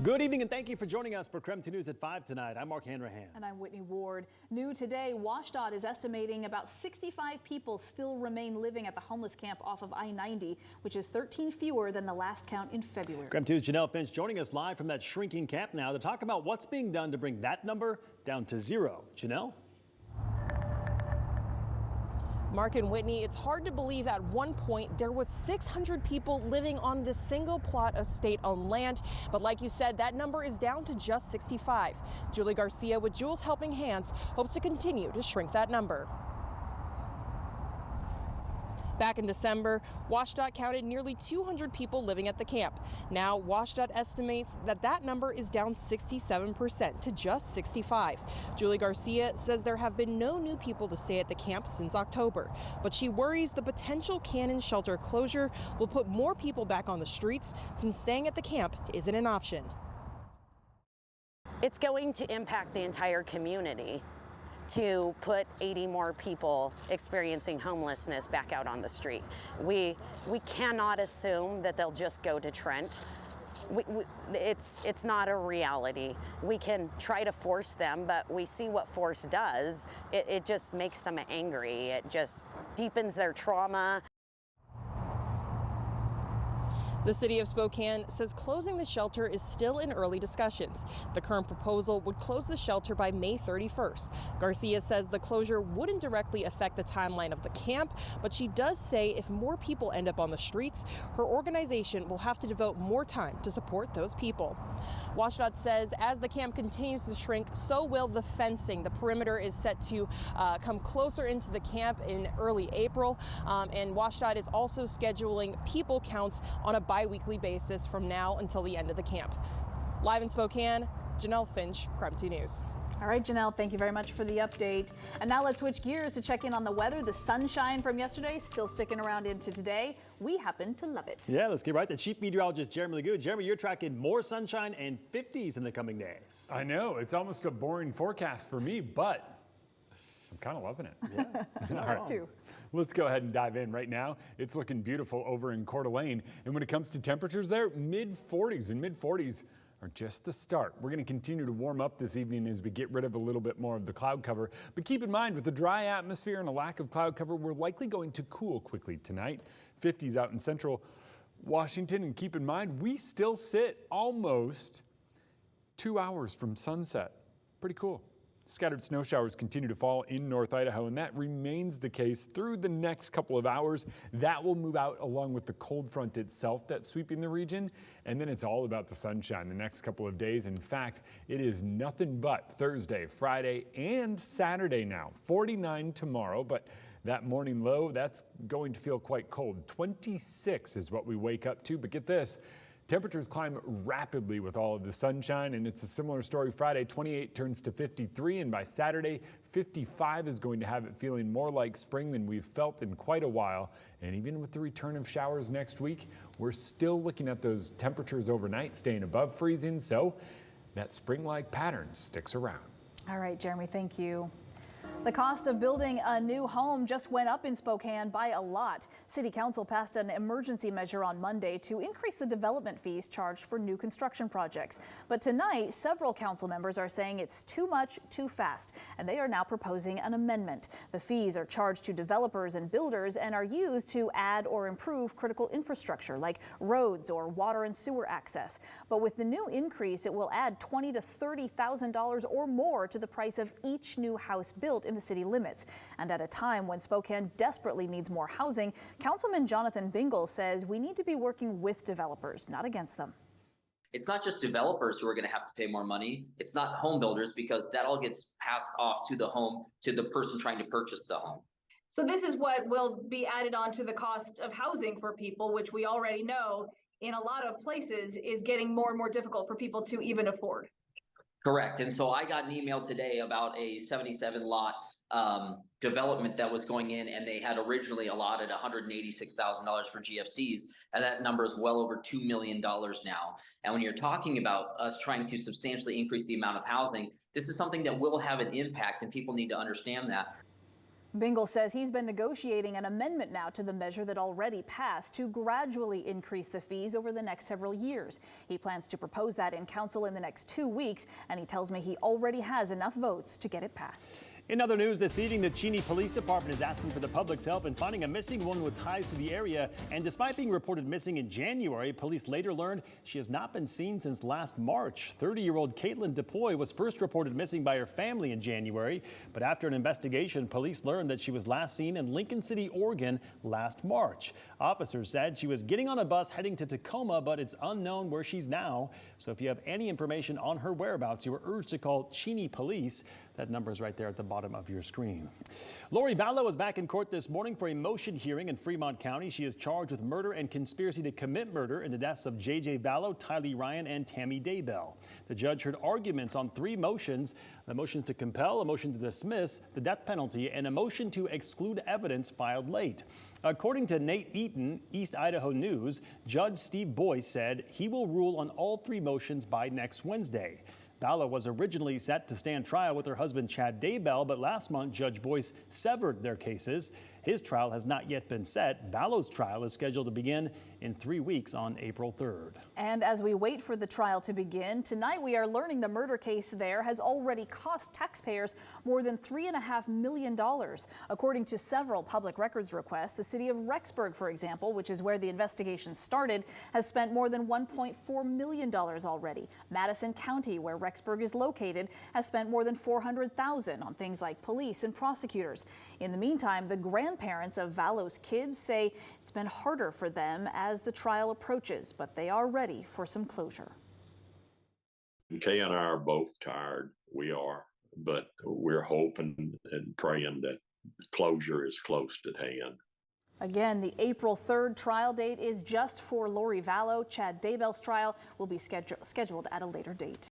Good evening and thank you for joining us for KREM 2 News at 5 tonight. I'm Mark Hanrahan. And I'm Whitney Ward. New today, WashDOT is estimating about 65 people still remain living at the homeless camp off of I-90, which is 13 fewer than the last count in February. KREM 2's Janelle Finch joining us live from that shrinking camp now to talk about what's being done to bring that number down to zero. Janelle? Mark and Whitney, it's hard to believe at one point there was 600 people living on this single plot of state-owned land. But like you said, that number is down to just 65. Julie Garcia with Jules Helping Hands hopes to continue to shrink that number. Back in December, WashDOT counted nearly 200 people living at the camp. Now, WashDOT estimates that that number is down 67% to just 65. Julie Garcia says there have been no new people to stay at the camp since October, but she worries the potential Cannon shelter closure will put more people back on the streets since staying at the camp isn't an option. It's going to impact the entire community to put 80 more people experiencing homelessness back out on the street. We cannot assume that they'll just go to Trent. It's not a reality. We can try to force them, but we see what force does. It just makes them angry. It just deepens their trauma. The city of Spokane says closing the shelter is still in early discussions. The current proposal would close the shelter by May 31st. Garcia says the closure wouldn't directly affect the timeline of the camp, but she does say if more people end up on the streets, her organization will have to devote more time to support those people. WashDOT says as the camp continues to shrink, so will the fencing. The perimeter is set to come closer into the camp in early April, and WashDOT is also scheduling people counts on a bi-weekly basis from now until the end of the camp. Live in Spokane, Janelle Finch, KREM 2 News. All right, Janelle, thank you very much for the update. And now let's switch gears to check in on the weather. The sunshine from yesterday still sticking around into today. We happen to love it. Yeah, let's get right to Chief Meteorologist Jeremy Legout. Jeremy, you're tracking more sunshine and 50s in the coming days. I know, it's almost a boring forecast for me, but I'm kind of loving it. Yeah. All right. Too. Let's go ahead and dive in right now. It's looking beautiful over in Coeur d'Alene. And when it comes to temperatures there, mid-40s and mid-40s are just the start. We're going to continue to warm up this evening as we get rid of a little bit more of the cloud cover. But keep in mind, with the dry atmosphere and a lack of cloud cover, we're likely going to cool quickly tonight. 50s out in central Washington. And keep in mind, we still sit almost 2 hours from sunset. Pretty cool. Scattered snow showers continue to fall in North Idaho, and that remains the case through the next couple of hours. That will move out along with the cold front itself that's sweeping the region, and then it's all about the sunshine the next couple of days. In fact, it is nothing but Thursday, Friday, and Saturday now. 49 tomorrow, but that morning low, that's going to feel quite cold. 26 is what we wake up to, but get this. Temperatures climb rapidly with all of the sunshine, and it's a similar story Friday. 28 turns to 53, and by Saturday, 55 is going to have it feeling more like spring than we've felt in quite a while. And even with the return of showers next week, we're still looking at those temperatures overnight staying above freezing, so that spring-like pattern sticks around. All right, Jeremy, thank you. The cost of building a new home just went up in Spokane by a lot. City Council passed an emergency measure on Monday to increase the development fees charged for new construction projects. But tonight, several council members are saying it's too much, too fast, and they are now proposing an amendment. The fees are charged to developers and builders and are used to add or improve critical infrastructure like roads or water and sewer access. But with the new increase, it will add $20,000 to $30,000 or more to the price of each new house built in the city limits. And at a time when Spokane desperately needs more housing, Councilman Jonathan Bingle says we need to be working with developers, not against them. It's not just developers who are going to have to pay more money. It's not home builders, because that all gets passed off to the home, to the person trying to purchase the home. So this is what will be added on to the cost of housing for people, which we already know in a lot of places is getting more and more difficult for people to even afford. Correct. And so I got an email today about a 77 lot development that was going in, and they had originally allotted $186,000 for GFCs, and that number is well over $2 million now. And when you're talking about us trying to substantially increase the amount of housing, this is something that will have an impact, and people need to understand that. Bingle says he's been negotiating an amendment now to the measure that already passed to gradually increase the fees over the next several years. He plans to propose that in council in the next 2 weeks, and he tells me he already has enough votes to get it passed. In other news this evening, the Cheney Police Department is asking for the public's help in finding a missing woman with ties to the area. And despite being reported missing in January, police later learned she has not been seen since last March. 30-year-old Caitlin DePoy was first reported missing by her family in January. But after an investigation, police learned that she was last seen in Lincoln City, Oregon last March. Officers said she was getting on a bus heading to Tacoma, but it's unknown where she's now. So if you have any information on her whereabouts, you are urged to call Cheney Police. That number is right there at the bottom of your screen. Lori Vallow is back in court this morning for a motion hearing in Fremont County. She is charged with murder and conspiracy to commit murder in the deaths of J.J. Vallow, Tylee Ryan, and Tammy Daybell. The judge heard arguments on 3 motions: the motions to compel, a motion to dismiss the death penalty, and a motion to exclude evidence filed late. According to Nate Eaton, East Idaho News, Judge Steve Boyce said he will rule on all 3 motions by next Wednesday. Vallow was originally set to stand trial with her husband Chad Daybell, but last month Judge Boyce severed their cases. His trial has not yet been set. Vallow's trial is scheduled to begin in 3 weeks on April 3rd. And as we wait for the trial to begin, tonight we are learning the murder case there has already cost taxpayers more than $3.5 million. According to several public records requests, the city of Rexburg, for example, which is where the investigation started, has spent more than $1.4 million already. Madison County, where Rexburg is located, has spent more than $400,000 on things like police and prosecutors. In the meantime, the grandparents of Vallow's kids say it's been harder for them as the trial approaches, but they are ready for some closure. Kay and I are both tired. We are, but we're hoping and praying that closure is close at hand. Again, the April 3rd trial date is just for Lori Vallow. Chad Daybell's trial will be scheduled at a later date.